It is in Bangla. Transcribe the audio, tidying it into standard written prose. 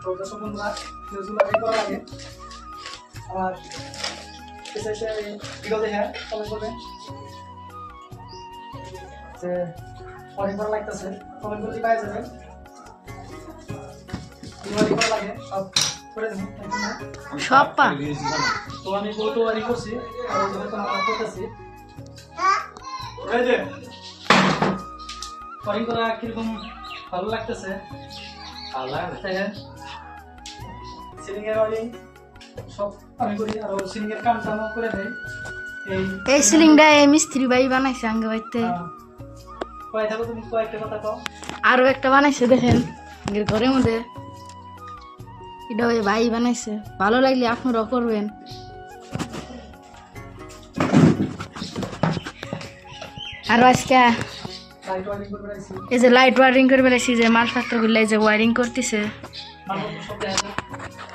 তো দর্শক বন্ধুরা ফিউজগুলো বের করা লাগে। আর এসে ভিডিও দেখে কমেন্ট করবেন যে অনেক ভালো লাগতেছে, কমেন্ট করতে পাওয়া যাবে। ডিওয়ারি করা লাগে সব করে দেবো সব পা। তো আমি বহুত ওয়ারি করছি আর ওইভাবে তো আমরা করতেছি। এই যে ওয়ারিং করা কিরকম ভালো লাগতেছে, ভালো লাগে সিলিং এর ওয়ারিং সব আমি করি আর সিলিং এর কামটা আমি করে দেই। এই সিলিংটা এই মিস্ত্রি ভাই বানাইছে আঙ্গে বাইতে। কয় থাকো তুমি কয়েকটা কথা কও। আরো একটা বানাইছে দেখেন এর ঘরের মধ্যে, এটা ওই ভাই বানাইছে। ভালো লাগলে আপনারাও করবেন। আর আজকে লাইট ওয়ারিং করে রাখছি, এই যে লাইট ওয়ারিং করে বেলাইছি, যে মালপত্র গুলো এই যে ওয়ারিং করতেছে। মালপত্র সব দেখা যায়।